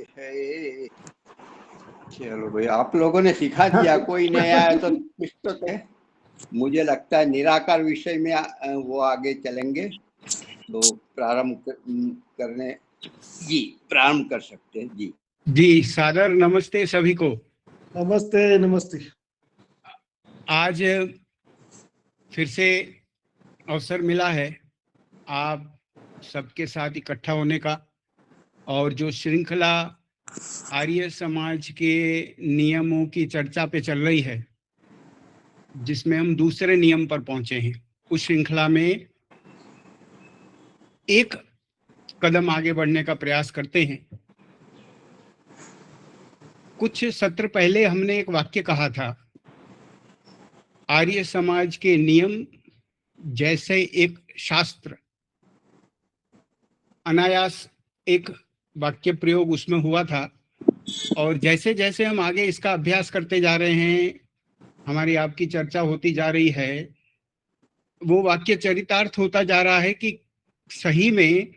है। चलो भाई, आप लोगों ने सिखा दिया, कोई नहीं आया तो कुछ तो थे। मुझे लगता है निराकार विषय में वो आगे चलेंगे, तो करने जी प्रारंभ कर सकते हैं जी। जी सादर नमस्ते सभी को। नमस्ते नमस्ते। आज फिर से अवसर मिला है आप सबके साथ इकट्ठा होने का, और जो श्रृंखला आर्य समाज के नियमों की चर्चा पे चल रही है, जिसमें हम दूसरे नियम पर पहुंचे हैं, उस श्रृंखला में एक कदम आगे बढ़ने का प्रयास करते हैं। कुछ सत्र पहले हमने एक वाक्य कहा था, आर्य समाज के नियम जैसे एक शास्त्र। अनायास एक वाक्य प्रयोग उसमें हुआ था, और जैसे जैसे हम आगे इसका अभ्यास करते जा रहे हैं, हमारी आपकी चर्चा होती जा रही है, वो वाक्य चरितार्थ होता जा रहा है कि सही में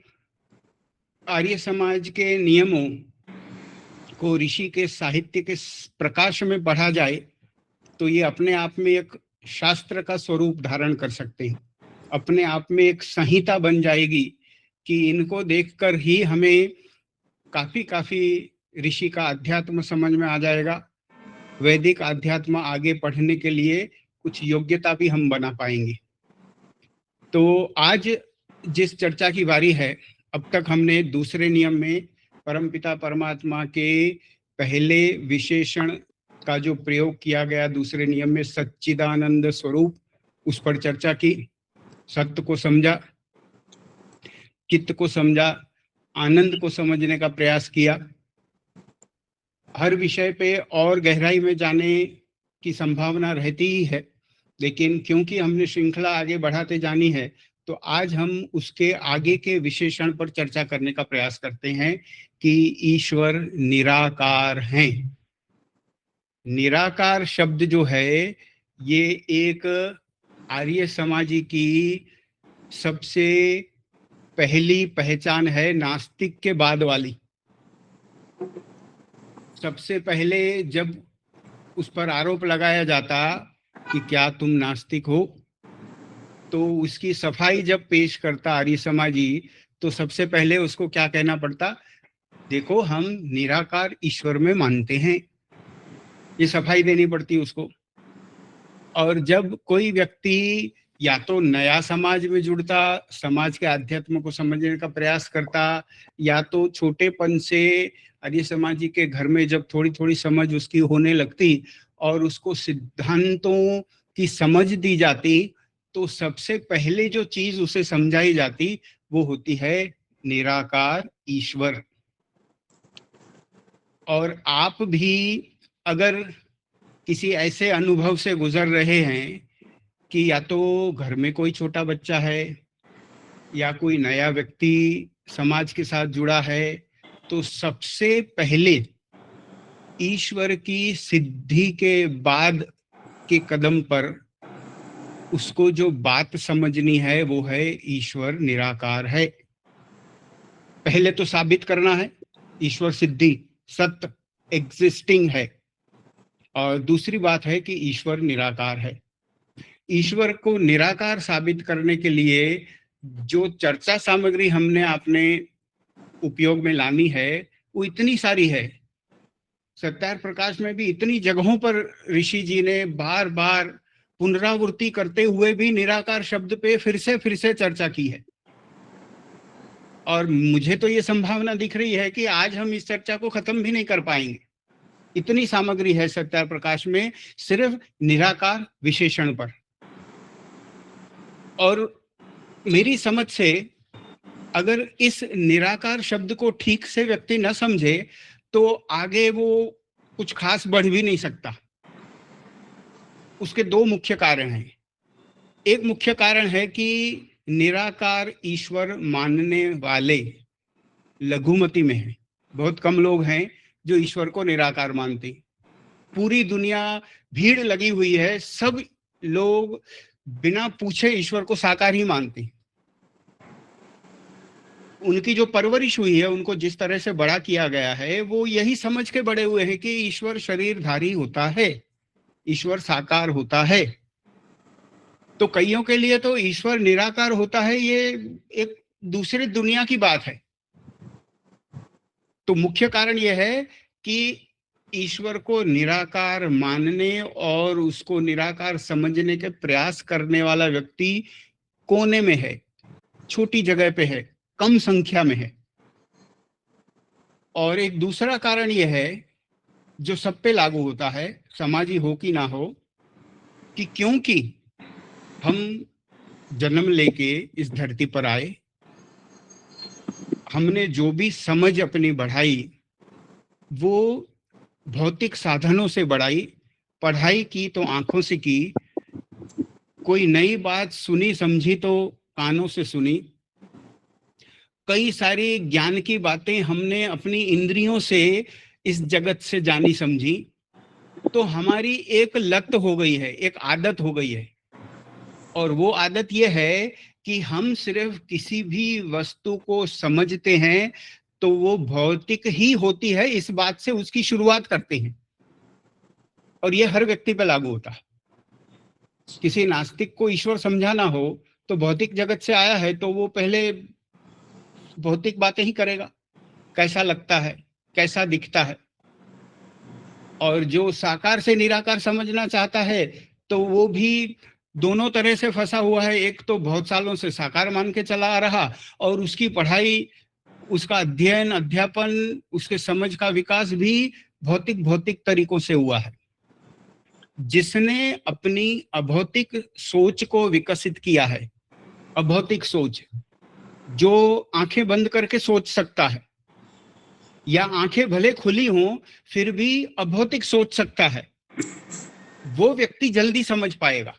आर्य समाज के नियमों को ऋषि के साहित्य के प्रकाश में पढ़ा जाए तो ये अपने आप में एक शास्त्र का स्वरूप धारण कर सकते हैं, अपने आप में एक संहिता बन जाएगी कि इनको देखकर ही हमें काफी ऋषि का अध्यात्म समझ में आ जाएगा। वैदिक अध्यात्म आगे पढ़ने के लिए कुछ योग्यता भी हम बना पाएंगे। तो आज जिस चर्चा की बारी है, अब तक हमने दूसरे नियम में परमपिता परमात्मा के पहले विशेषण का जो प्रयोग किया गया दूसरे नियम में, सच्चिदानंद स्वरूप, उस पर चर्चा की। सत्य को समझा, चित्त को समझा, आनंद को समझने का प्रयास किया। हर विषय पे और गहराई में जाने की संभावना रहती ही है, लेकिन क्योंकि हमने श्रृंखला आगे बढ़ाते जानी है, तो आज हम उसके आगे के विशेषण पर चर्चा करने का प्रयास करते हैं कि ईश्वर निराकार हैं। निराकार शब्द जो है, ये एक आर्य समाजी की सबसे पहली पहचान है, नास्तिक के बाद वाली। सबसे पहले जब उस पर आरोप लगाया जाता कि क्या तुम नास्तिक हो, तो उसकी सफाई जब पेश करता आर्य समाजी, तो सबसे पहले उसको क्या कहना पड़ता, देखो हम निराकार ईश्वर में मानते हैं। ये सफाई देनी पड़ती उसको। और जब कोई व्यक्ति या तो नया समाज में जुड़ता, समाज के अध्यात्म को समझने का प्रयास करता, या तो छोटेपन से आर्य समाजी के घर में जब थोड़ी थोड़ी समझ उसकी होने लगती और उसको सिद्धांतों की समझ दी जाती, तो सबसे पहले जो चीज उसे समझाई जाती वो होती है निराकार ईश्वर। और आप भी अगर किसी ऐसे अनुभव से गुजर रहे हैं कि या तो घर में कोई छोटा बच्चा है या कोई नया व्यक्ति समाज के साथ जुड़ा है, तो सबसे पहले ईश्वर की सिद्धि के बाद के कदम पर उसको जो बात समझनी है वो है ईश्वर निराकार है। पहले तो साबित करना है ईश्वर सिद्धि, सत्य एग्जिस्टिंग है, और दूसरी बात है कि ईश्वर निराकार है। ईश्वर को निराकार साबित करने के लिए जो चर्चा सामग्री हमने अपने उपयोग में लानी है वो इतनी सारी है। सत्यार्थ प्रकाश में भी इतनी जगहों पर ऋषि जी ने बार बार पुनरावृत्ति करते हुए भी निराकार शब्द पे फिर से चर्चा की है। और मुझे तो ये संभावना दिख रही है कि आज हम इस चर्चा को खत्म भी नहीं कर पाएंगे, इतनी सामग्री है सत्यार्थ प्रकाश में सिर्फ निराकार विशेषण पर। और मेरी समझ से अगर इस निराकार शब्द को ठीक से व्यक्ति न समझे तो आगे वो कुछ खास बढ़ भी नहीं सकता। उसके दो मुख्य कारण हैं। एक मुख्य कारण है कि निराकार ईश्वर मानने वाले लघुमती में हैं। बहुत कम लोग हैं जो ईश्वर को निराकार मानते। पूरी दुनिया भीड़ लगी हुई है, सब लोग बिना पूछे ईश्वर को साकार ही मानते। उनकी जो परवरिश हुई है, उनको जिस तरह से बड़ा किया गया है, वो यही समझ के बड़े हुए हैं कि ईश्वर शरीरधारी होता है, ईश्वर साकार होता है। तो कईयों के लिए तो ईश्वर निराकार होता है ये एक दूसरी दुनिया की बात है। तो मुख्य कारण यह है कि ईश्वर को निराकार मानने और उसको निराकार समझने के प्रयास करने वाला व्यक्ति कोने में है, छोटी जगह पे है, कम संख्या में है। और एक दूसरा कारण यह है जो सब पे लागू होता है, समाजी हो कि ना हो, कि क्योंकि हम जन्म लेके इस धरती पर आए, हमने जो भी समझ अपनी बढ़ाई वो भौतिक साधनों से बढ़ाई। पढ़ाई की तो आंखों से की, कोई नई बात सुनी समझी तो कानों से सुनी, कई सारी ज्ञान की बातें हमने अपनी इंद्रियों से इस जगत से जानी समझी। तो हमारी एक लत हो गई है, एक आदत हो गई है, और वो आदत ये है कि हम सिर्फ किसी भी वस्तु को समझते हैं तो वो भौतिक ही होती है, इस बात से उसकी शुरुआत करते हैं। और ये हर व्यक्ति पर लागू होता है। किसी नास्तिक को ईश्वर समझाना हो तो भौतिक जगत से आया है तो वो पहले भौतिक बातें ही करेगा, कैसा लगता है, कैसा दिखता है। और जो साकार से निराकार समझना चाहता है तो वो भी दोनों तरह से फंसा हुआ है। एक तो बहुत सालों से साकार मान के चला आ रहा, और उसकी पढ़ाई, उसका अध्ययन अध्यापन, उसके समझ का विकास भी भौतिक तरीकों से हुआ है। जिसने अपनी अभौतिक सोच को विकसित किया है, अभौतिक सोच, जो आंखें बंद करके सोच सकता है, या आंखें भले खुली हों फिर भी अभौतिक सोच सकता है, वो व्यक्ति जल्दी समझ पाएगा।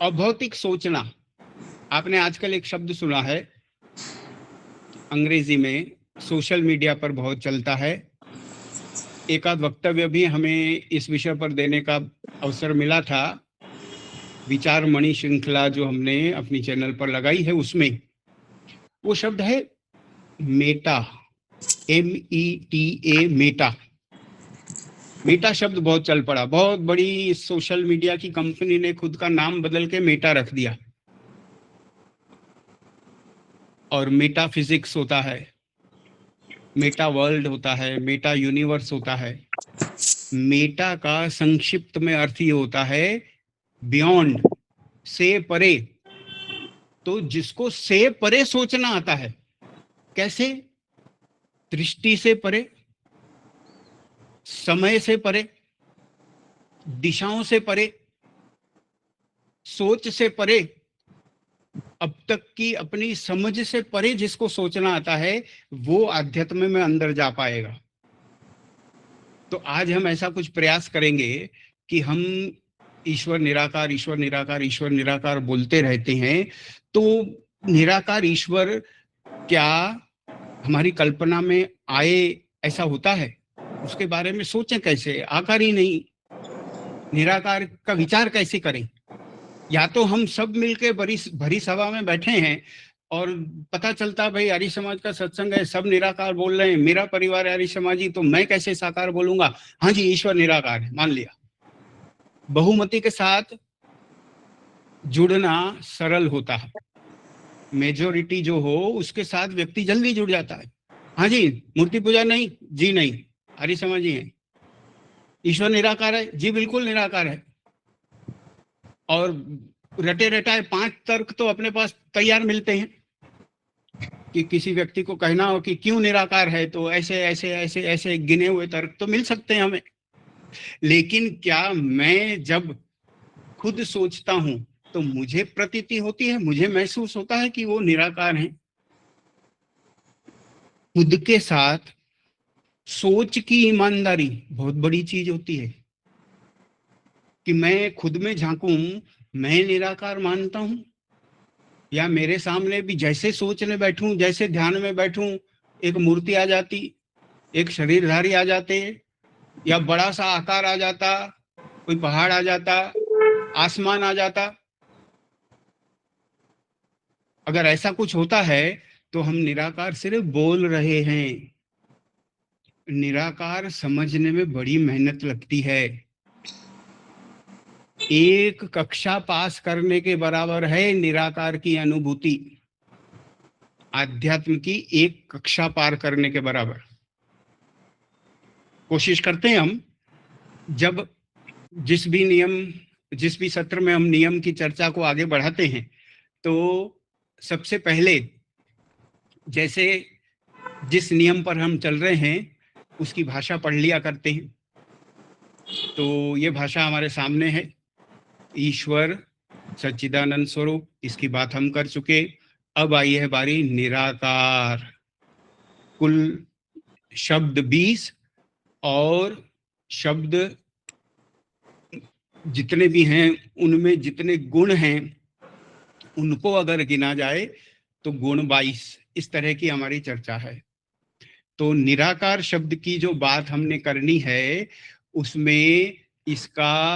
अभौतिक सोचना, आपने आजकल एक शब्द सुना है, अंग्रेजी में सोशल मीडिया पर बहुत चलता है। एक आध वक्तव्य भी हमें इस विषय पर देने का अवसर मिला था, विचार मणि श्रृंखला जो हमने अपनी चैनल पर लगाई है, उसमें वो शब्द है मेटा, META, मेटा। मेटा शब्द बहुत चल पड़ा, बहुत बड़ी सोशल मीडिया की कंपनी ने खुद का नाम बदल के मेटा रख दिया। और मेटा फिजिक्स होता है, मेटा वर्ल्ड होता है, मेटा यूनिवर्स होता है। मेटा का संक्षिप्त में अर्थ ये होता है बियॉन्ड, से परे। तो जिसको से परे सोचना आता है, कैसे? दृष्टि से परे, समय से परे, दिशाओं से परे, सोच से परे, अब तक की अपनी समझ से परे जिसको सोचना आता है वो आध्यात्म में अंदर जा पाएगा। तो आज हम ऐसा कुछ प्रयास करेंगे कि हम ईश्वर निराकार, ईश्वर निराकार, ईश्वर निराकार बोलते रहते हैं। तो निराकार ईश्वर क्या हमारी कल्पना में आए ऐसा होता है? उसके बारे में सोचें कैसे? आकार ही नहीं, निराकार का विचार कैसे करें? या तो हम सब मिलके भरी सभा में बैठे हैं और पता चलता भाई आर्य समाज का सत्संग है, सब निराकार बोल रहे हैं, मेरा परिवार आर्य समाजी, तो मैं कैसे साकार बोलूंगा? हाँ जी, ईश्वर निराकार है, मान लिया। बहुमति के साथ जुड़ना सरल होता है, मेजोरिटी जो हो उसके साथ व्यक्ति जल्दी जुड़ जाता है। हाँ जी, मूर्ति पूजा नहीं जी, नहीं, आर्य समाजी है। ईश्वर निराकार है जी, बिल्कुल निराकार है। और रटे रटाए 5 तर्क तो अपने पास तैयार मिलते हैं कि किसी व्यक्ति को कहना हो कि क्यों निराकार है, तो ऐसे ऐसे ऐसे ऐसे गिने हुए तर्क तो मिल सकते हैं हमें। लेकिन क्या मैं जब खुद सोचता हूं तो मुझे प्रतीति होती है, मुझे महसूस होता है कि वो निराकार है? खुद के साथ सोच की ईमानदारी बहुत बड़ी चीज होती है कि मैं खुद में झांकूं, मैं निराकार मानता हूं, या मेरे सामने भी जैसे सोचने बैठूं, जैसे ध्यान में बैठूं, एक मूर्ति आ जाती, एक शरीरधारी आ जाते, या बड़ा सा आकार आ जाता, कोई पहाड़ आ जाता, आसमान आ जाता। अगर ऐसा कुछ होता है तो हम निराकार सिर्फ बोल रहे हैं। निराकार समझने में बड़ी मेहनत लगती है। एक कक्षा पास करने के बराबर है निराकार की अनुभूति, आध्यात्म की एक कक्षा पार करने के बराबर। कोशिश करते हैं हम, जब जिस भी सत्र में हम नियम की चर्चा को आगे बढ़ाते हैं, तो सबसे पहले जैसे जिस नियम पर हम चल रहे हैं उसकी भाषा पढ़ लिया करते हैं। तो ये भाषा हमारे सामने है, ईश्वर सच्चिदानंद स्वरूप, इसकी बात हम कर चुके। अब आई है बारी निराकार। कुल शब्द 20 और शब्द जितने भी हैं उनमें जितने गुण हैं उनको अगर गिना जाए तो गुण 22। इस तरह की हमारी चर्चा है। तो निराकार शब्द की जो बात हमने करनी है उसमें इसका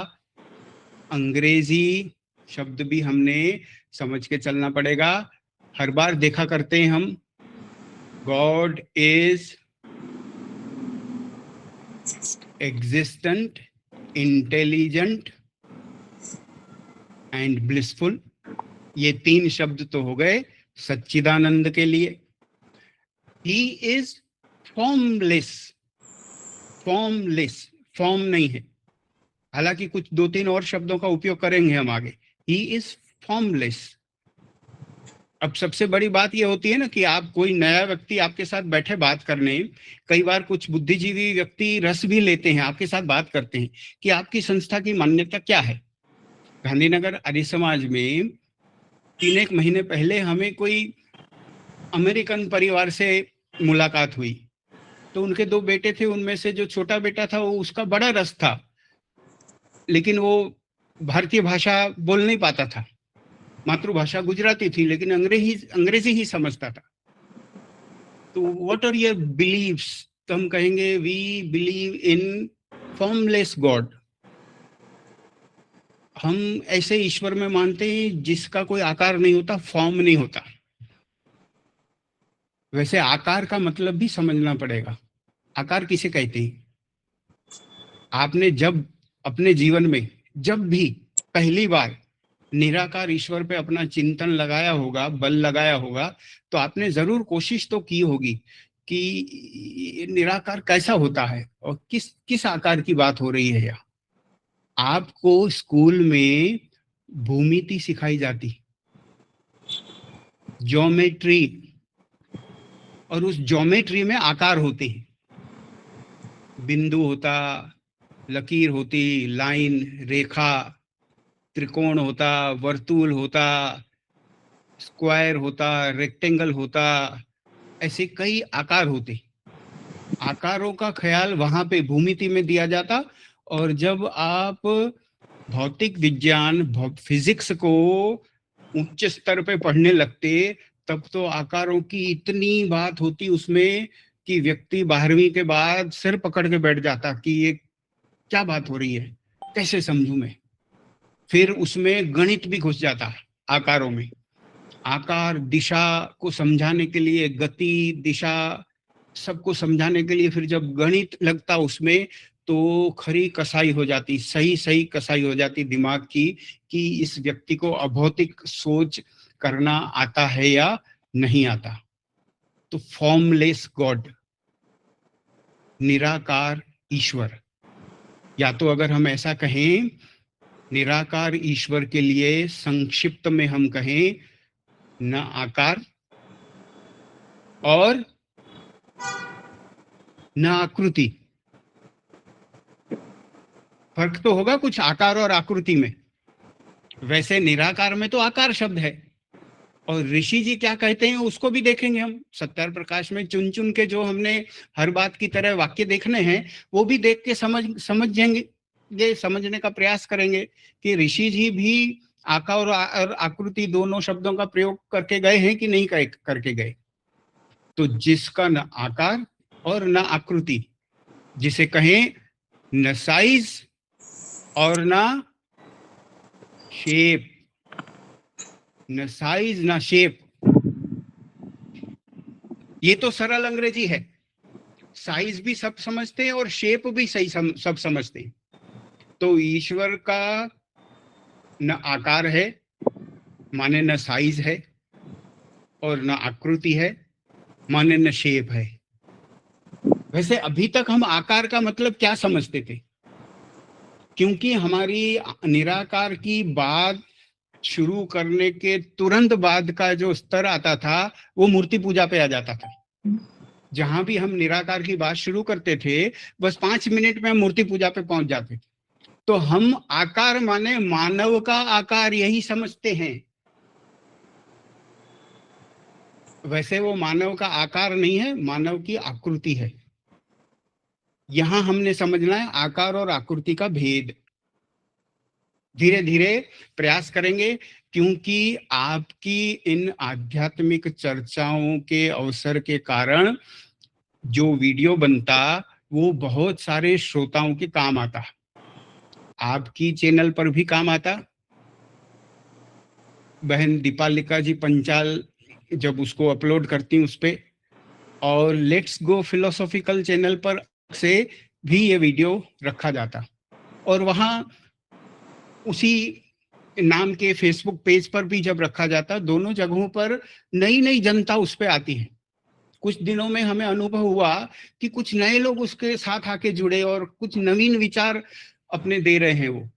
अंग्रेजी शब्द भी हमने समझ के चलना पड़ेगा। हर बार देखा करते हैं हम, God is existent, intelligent and blissful. ये 3 शब्द तो हो गए सच्चिदानंद के लिए। He is formless, formless, form नहीं है, हालांकि कुछ 2-3 और शब्दों का उपयोग करेंगे हम आगे। He is formless. अब सबसे बड़ी बात ये होती है ना कि आप कोई नया व्यक्ति आपके साथ बैठे बात करने, कई बार कुछ बुद्धिजीवी व्यक्ति रस भी लेते हैं, आपके साथ बात करते हैं कि आपकी संस्था की मान्यता क्या है। गांधीनगर आर्य समाज में 3-1 महीने पहले हमें कोई अमेरिकन परिवार से मुलाकात हुई। तो उनके 2 बेटे थे, उनमें से जो छोटा बेटा था वो उसका बड़ा रस था, लेकिन वो भारतीय भाषा बोल नहीं पाता था। मातृभाषा गुजराती थी लेकिन अंग्रेजी ही समझता था। तो व्हाट आर योर बिलीव्स? तो हम कहेंगे we believe in formless god. हम ऐसे ईश्वर में मानते हैं जिसका कोई आकार नहीं होता, फॉर्म नहीं होता। वैसे आकार का मतलब भी समझना पड़ेगा। आकार किसे कहते हैं? आपने जब अपने जीवन में जब भी पहली बार निराकार ईश्वर पे अपना चिंतन लगाया होगा, बल लगाया होगा, तो आपने जरूर कोशिश तो की होगी कि निराकार कैसा होता है और किस किस आकार की बात हो रही है। यहाँ आपको स्कूल में भूमिति सिखाई जाती, ज्योमेट्री, और उस ज्योमेट्री में आकार होते हैं। बिंदु होता, लकीर होती, लाइन, रेखा, त्रिकोण होता, वर्तुल होता, स्क्वायर होता, रेक्टेंगल होता, ऐसे कई आकार होते। आकारों का ख्याल वहां पे भूमिति में दिया जाता। और जब आप भौतिक विज्ञान, फिजिक्स को उच्च स्तर पे पढ़ने लगते, तब तो आकारों की इतनी बात होती उसमें कि व्यक्ति 12वीं के बाद सिर पकड़ के बैठ जाता कि ये क्या बात हो रही है, कैसे समझूं मैं। फिर उसमें गणित भी घुस जाता आकारों में। आकार दिशा को समझाने के लिए, गति, दिशा सबको समझाने के लिए फिर जब गणित लगता उसमें, तो खरी कसाई हो जाती, सही कसाई हो जाती दिमाग की कि इस व्यक्ति को अभौतिक सोच करना आता है या नहीं आता। तो फॉर्मलेस गॉड, निराकार ईश्वर, या तो अगर हम ऐसा कहें निराकार ईश्वर के लिए संक्षिप्त में हम कहें न आकार और न आकृति। फर्क तो होगा कुछ आकार और आकृति में। वैसे निराकार में तो आकार शब्द है, और ऋषि जी क्या कहते हैं उसको भी देखेंगे हम। सत्यार प्रकाश में चुन चुन के जो हमने हर बात की तरह वाक्य देखने हैं वो भी देख के समझेंगे, ये समझने का प्रयास करेंगे कि ऋषि जी भी आकार और आकृति दोनों शब्दों का प्रयोग करके गए हैं कि नहीं करके गए। तो जिसका न आकार और न आकृति, जिसे कहें न साइज और न शेप, न साइज न शेप, ये तो सरल अंग्रेजी है, साइज भी सब समझते हैं और शेप भी सही सब समझते हैं। तो ईश्वर का न आकार है, माने न साइज है, और न आकृति है, माने न शेप है। वैसे अभी तक हम आकार का मतलब क्या समझते थे? क्योंकि हमारी निराकार की बात शुरू करने के तुरंत बाद का जो स्तर आता था वो मूर्ति पूजा पे आ जाता था। जहां भी हम निराकार की बात शुरू करते थे, बस 5 मिनट में हम मूर्ति पूजा पे पहुंच जाते थे। तो हम आकार माने मानव का आकार यही समझते हैं। वैसे वो मानव का आकार नहीं है, मानव की आकृति है। यहां हमने समझना है आकार और आकृति का भेद। धीरे धीरे प्रयास करेंगे, क्योंकि आपकी इन आध्यात्मिक चर्चाओं के अवसर के कारण जो वीडियो बनता वो बहुत सारे श्रोताओं के काम आता। आपकी चैनल पर भी काम आता। बहन दीपालिका जी पंचाल जब उसको अपलोड करती उस पे, और लेट्स गो फिलोसॉफिकल चैनल पर से भी ये वीडियो रखा जाता, और वहाँ उसी नाम के फेसबुक पेज पर भी जब रखा जाता, दोनों जगहों पर नई नई जनता उस पे आती है। कुछ दिनों में हमें अनुभव हुआ कि कुछ नए लोग उसके साथ आके जुड़े और कुछ नवीन विचार अपने दे रहे हैं वो।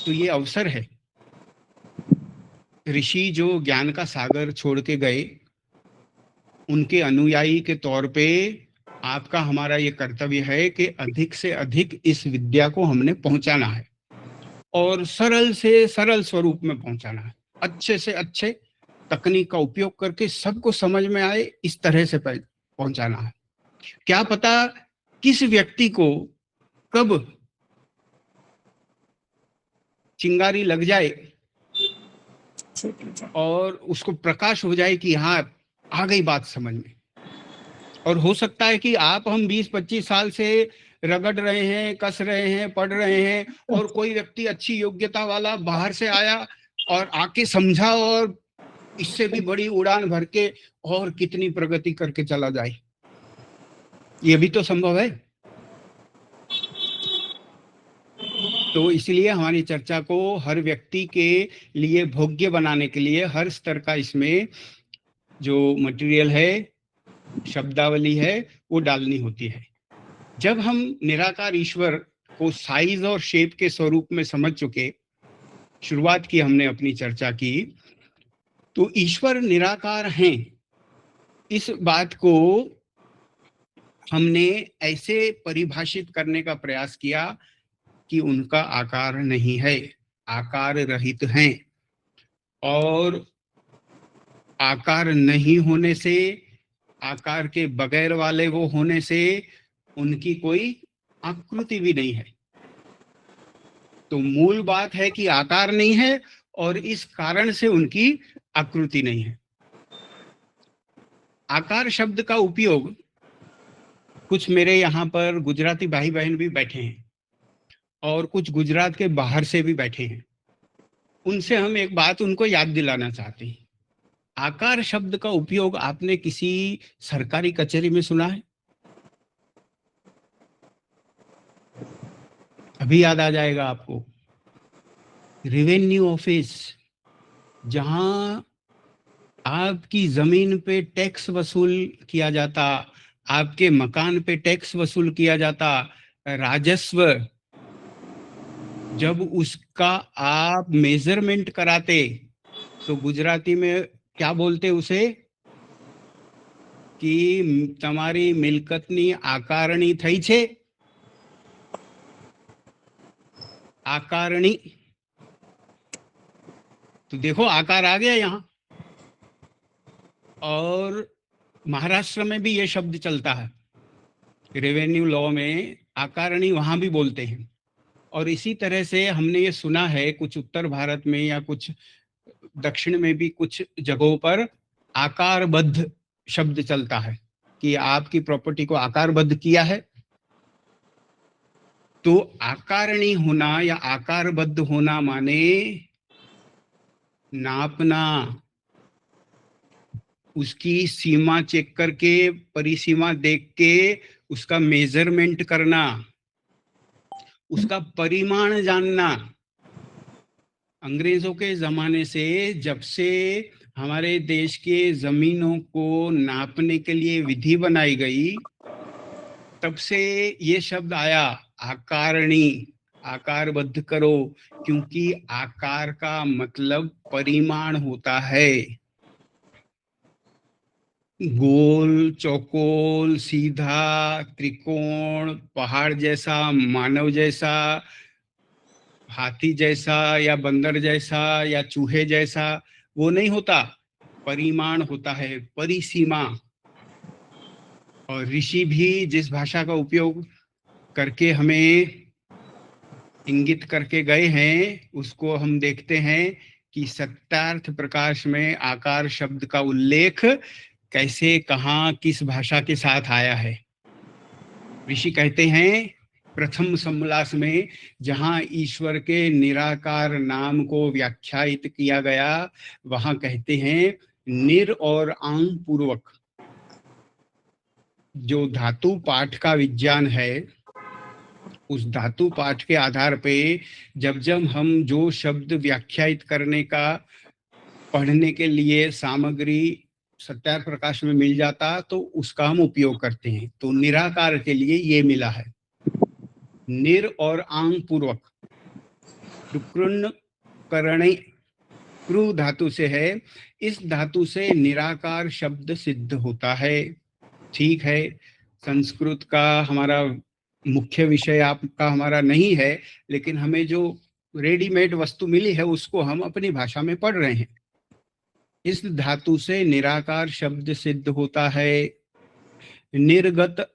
तो ये अवसर है। ऋषि जो ज्ञान का सागर छोड़ के गए, उनके अनुयायी के तौर पे आपका हमारा ये कर्तव्य है कि अधिक से अधिक इस विद्या को हमने पहुंचाना है, और सरल से सरल स्वरूप में पहुंचाना है। अच्छे से अच्छे तकनीक का उपयोग करके सबको समझ में आए इस तरह से पहुंचाना है। क्या पता किस व्यक्ति को कब चिंगारी लग जाए और उसको प्रकाश हो जाए कि हाँ आ गई बात समझ में। और हो सकता है कि आप हम 20-25 साल से रगड़ रहे हैं, कस रहे हैं, पढ़ रहे हैं, और कोई व्यक्ति अच्छी योग्यता वाला बाहर से आया और आके समझा और इससे भी बड़ी उड़ान भर के और कितनी प्रगति करके चला जाए। ये भी तो संभव है। तो इसलिए हमारी चर्चा को हर व्यक्ति के लिए भोग्य बनाने के लिए हर स्तर का इसमें जो मटेरियल है, शब्दावली है, वो डालनी होती है। जब हम निराकार ईश्वर को साइज और शेप के स्वरूप में समझ चुके, शुरुआत की हमने अपनी चर्चा की, तो ईश्वर निराकार हैं इस बात को हमने ऐसे परिभाषित करने का प्रयास किया कि उनका आकार नहीं है, आकार रहित हैं। और आकार नहीं होने से, आकार के बगैर वाले वो होने से उनकी कोई आकृति भी नहीं है। तो मूल बात है कि आकार नहीं है और इस कारण से उनकी आकृति नहीं है। आकार शब्द का उपयोग, कुछ मेरे यहाँ पर गुजराती भाई बहन भी बैठे हैं और कुछ गुजरात के बाहर से भी बैठे हैं, उनसे हम एक बात उनको याद दिलाना चाहते हैं। आकार शब्द का उपयोग आपने किसी सरकारी कचहरी में सुना है? अभी याद आ जाएगा आपको। रेवेन्यू ऑफिस, जहां आपकी जमीन पे टैक्स वसूल किया जाता, आपके मकान पे टैक्स वसूल किया जाता, राजस्व, जब उसका आप मेजरमेंट कराते तो गुजराती में क्या बोलते उसे कि તમારી મિલકતની આકારણી થઈ છે, आकारणी। तो देखो आकार आ गया यहाँ। और महाराष्ट्र में भी ये शब्द चलता है, रेवेन्यू लॉ में आकारणी वहां भी बोलते हैं। और इसी तरह से हमने ये सुना है कुछ उत्तर भारत में या कुछ दक्षिण में भी कुछ जगहों पर आकारबद्ध शब्द चलता है कि आपकी प्रॉपर्टी को आकारबद्ध किया है। तो आकारणी होना या आकारबद्ध होना माने नापना, उसकी सीमा चेक करके, परिसीमा देख के उसका मेजरमेंट करना, उसका परिमाण जानना। अंग्रेजों के जमाने से, जब से हमारे देश के जमीनों को नापने के लिए विधि बनाई गई, तब से ये शब्द आया, आकारणी, आकारबद्ध करो, क्योंकि आकार का मतलब परिमाण होता है। गोल, चौकोल, सीधा, त्रिकोण, पहाड़ जैसा, मानव जैसा, हाथी जैसा या बंदर जैसा या चूहे जैसा, वो नहीं होता। परिमाण होता है, परिसीमा। और ऋषि भी जिस भाषा का उपयोग करके हमें इंगित करके गए हैं, उसको हम देखते हैं कि सत्यार्थ प्रकाश में आकार शब्द का उल्लेख कैसे, कहाँ, किस भाषा के साथ आया है। ऋषि कहते हैं प्रथम समलास में, जहां ईश्वर के निराकार नाम को व्याख्यायित किया गया, वहां कहते हैं निर और आंग पूर्वक। जो धातु पाठ का विज्ञान है, उस धातु पाठ के आधार पे जब जब हम जो शब्द व्याख्यायित करने का, पढ़ने के लिए सामग्री सत्यार्थ प्रकाश में मिल जाता, तो उसका हम उपयोग करते हैं। तो निराकार के लिए ये मिला है, निर और आंग पूर्वक। डुक्रुन करणे, क्रू धातु से है, इस धातु से निराकार शब्द सिद्ध होता है। ठीक है, संस्कृत का हमारा मुख्य विषय आपका हमारा नहीं है, लेकिन हमें जो रेडीमेड वस्तु मिली है उसको हम अपनी भाषा में पढ़ रहे हैं। इस धातु से निराकार शब्द सिद्ध होता है। निर्गत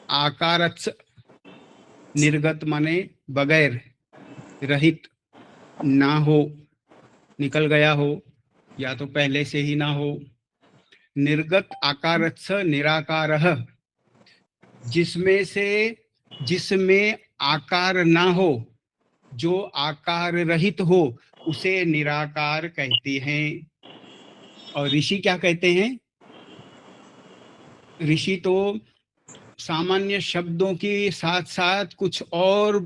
आकारत्स, निर्गत माने बगैर, रहित, ना हो, निकल गया हो या तो पहले से ही ना हो। निर्गत आकारत्स निराकारः, जिसमें से, जिसमें आकार ना हो, जो आकार रहित हो, उसे निराकार कहते हैं। और ऋषि क्या कहते हैं? ऋषि तो सामान्य शब्दों के साथ साथ कुछ और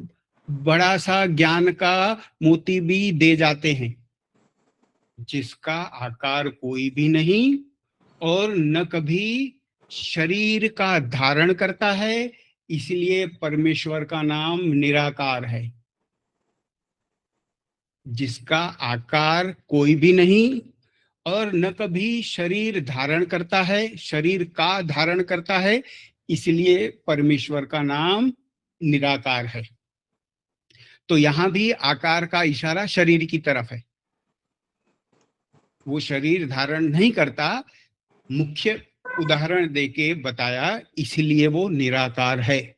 बड़ा सा ज्ञान का मोती भी दे जाते हैं। जिसका आकार कोई भी नहीं और न कभी शरीर का धारण करता है, इसलिए परमेश्वर का नाम निराकार है। जिसका आकार कोई भी नहीं और न कभी शरीर धारण करता है, शरीर का धारण करता है, इसलिए परमेश्वर का नाम निराकार है। तो यहां भी आकार का इशारा शरीर की तरफ है। वो शरीर धारण नहीं करता, मुख्य उदाहरण देके बताया, इसलिए वो निराकार है।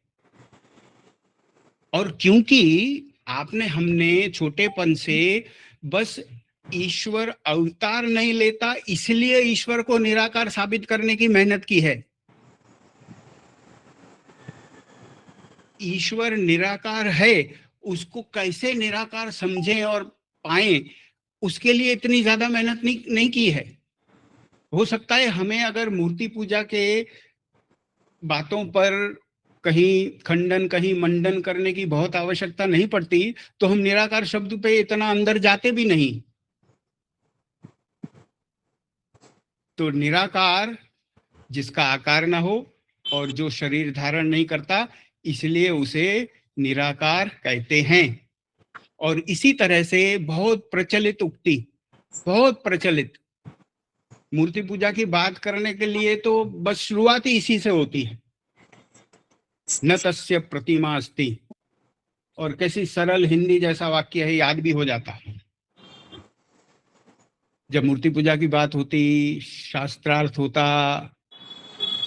और क्योंकि हमने छोटेपन से बस ईश्वर अवतार नहीं लेता, इसलिए ईश्वर को निराकार साबित करने की मेहनत की है। ईश्वर निराकार है, उसको कैसे निराकार समझें और पाएं, उसके लिए इतनी ज्यादा मेहनत नहीं की है। हो सकता है हमें अगर मूर्ति पूजा के बातों पर कहीं खंडन, कहीं मंडन करने की बहुत आवश्यकता नहीं पड़ती, तो हम निराकार शब्द पे इतना अंदर जाते भी नहीं। तो निराकार जिसका आकार ना हो और जो शरीर धारण नहीं करता, इसलिए उसे निराकार कहते हैं। और इसी तरह से बहुत प्रचलित उक्ति, बहुत प्रचलित, मूर्ति पूजा की बात करने के लिए तो बस शुरुआत ही इसी से होती है, न तस्य प्रतिमा अस्ति। और कैसी सरल हिंदी जैसा वाक्य है, याद भी हो जाता है। जब मूर्ति पूजा की बात होती, शास्त्रार्थ होता,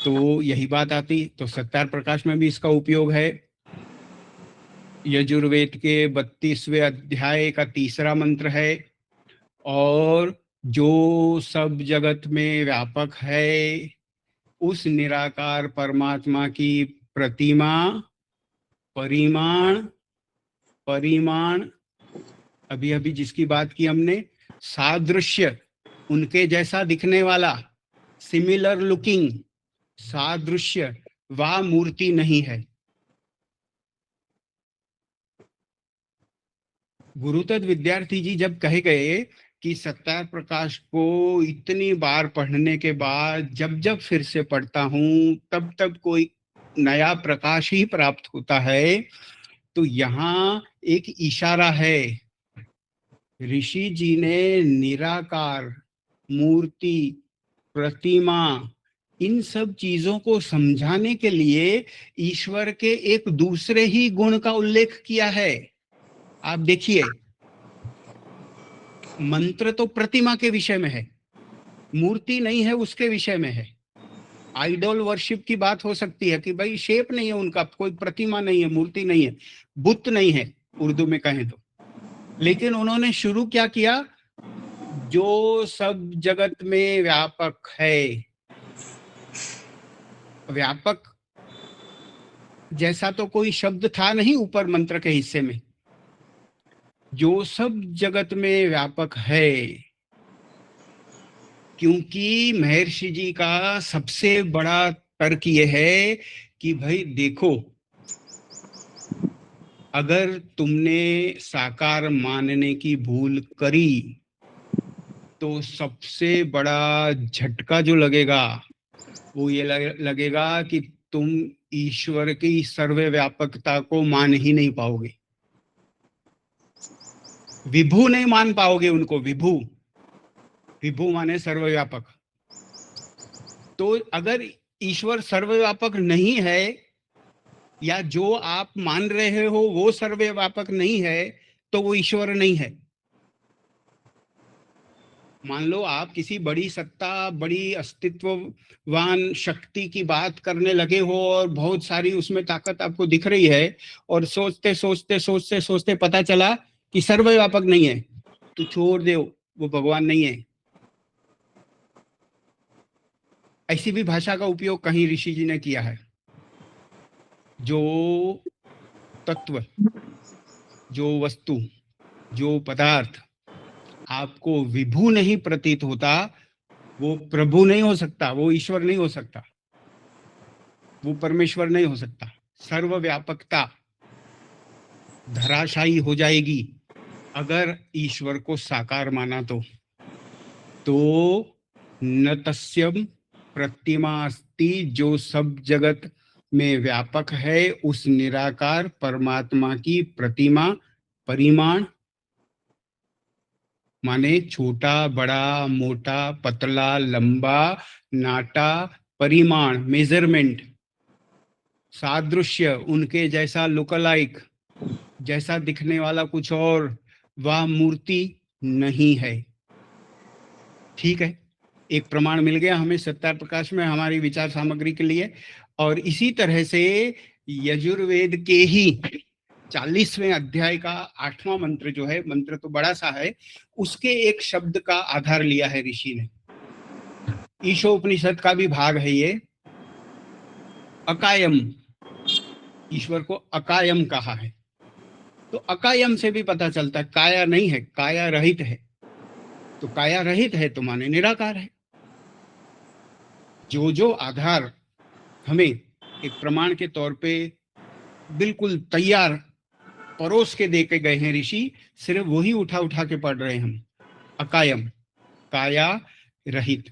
तो यही बात आती। तो सत्यार्थ प्रकाश में भी इसका उपयोग है। यजुर्वेद के 32वें अध्याय का 3रा मंत्र है, और जो सब जगत में व्यापक है, उस निराकार परमात्मा की प्रतिमा, परिमाण, परिमाण, अभी अभी जिसकी बात की हमने, सादृश्य, उनके जैसा दिखने वाला, सिमिलर लुकिंग, सादृश्य, वह मूर्ति नहीं है। गुरुतत्व विद्यार्थी जी जब कहे गए कि सत्यार प्रकाश को इतनी बार पढ़ने के बाद जब जब फिर से पढ़ता हूं तब तब कोई नया प्रकाश ही प्राप्त होता है, तो यहाँ एक इशारा है। ऋषि जी ने निराकार, मूर्ति, प्रतिमा, इन सब चीजों को समझाने के लिए ईश्वर के एक दूसरे ही गुण का उल्लेख किया है। आप देखिए, मंत्र तो प्रतिमा के विषय में है, मूर्ति नहीं है उसके विषय में है। आइडल वर्शिप की बात हो सकती है कि भाई शेप नहीं है उनका, कोई प्रतिमा नहीं है, मूर्ति नहीं है, बुत नहीं है उर्दू में कहें तो। लेकिन उन्होंने शुरू क्या किया? जो सब जगत में व्यापक है। व्यापक जैसा तो कोई शब्द था नहीं ऊपर मंत्र के हिस्से में। जो सब जगत में व्यापक है, क्योंकि महर्षि जी का सबसे बड़ा तर्क ये है कि भाई देखो, अगर तुमने साकार मानने की भूल करी तो सबसे बड़ा झटका जो लगेगा वो ये लगेगा कि तुम ईश्वर की सर्वव्यापकता को मान ही नहीं पाओगे, विभु नहीं मान पाओगे उनको। विभु, विभु माने सर्वव्यापक। तो अगर ईश्वर सर्वव्यापक नहीं है, या जो आप मान रहे हो वो सर्वव्यापक नहीं है, तो वो ईश्वर नहीं है। मान लो आप किसी बड़ी सत्ता, बड़ी अस्तित्ववान शक्ति की बात करने लगे हो और बहुत सारी उसमें ताकत आपको दिख रही है, और सोचते सोचते सोचते सोचते पता चला कि सर्वव्यापक नहीं है, तो छोड़ दो, वो भगवान नहीं है। ऐसी भी भाषा का उपयोग कहीं ऋषि जी ने किया है। जो तत्व, जो वस्तु, जो पदार्थ आपको विभु नहीं प्रतीत होता, वो प्रभु नहीं हो सकता, वो ईश्वर नहीं हो सकता, वो परमेश्वर नहीं हो सकता। सर्वव्यापकता धराशायी हो जाएगी अगर ईश्वर को साकार माना तो न तस्यम प्रतिमा अस्ति, जो सब जगत में व्यापक है उस निराकार परमात्मा की प्रतिमा, परिमाण माने छोटा, बड़ा, मोटा, पतला, लंबा, नाटा, परिमाण, मेजरमेंट, सादृश्य, उनके जैसा लुकलाइक, जैसा दिखने वाला कुछ और, वह मूर्ति नहीं है। ठीक है, एक प्रमाण मिल गया हमें सत्यार प्रकाश में हमारी विचार सामग्री के लिए। और इसी तरह से यजुर्वेद के ही 40वें अध्याय का 8वां मंत्र जो है, मंत्र तो बड़ा सा है, उसके एक शब्द का आधार लिया है ऋषि ने। ईशोपनिषद का भी भाग है ये। अकायम, ईश्वर को अकायम कहा है। तो अकायम से भी पता चलता है काया नहीं है, काया रहित है। तो काया रहित है तो माने निराकार है। जो जो आधार हमें एक प्रमाण के तौर पे बिल्कुल तैयार परोस के दे के गए हैं ऋषि, सिर्फ वही उठा उठा के पढ़ रहे हैं हम। अकायम, काया रहित।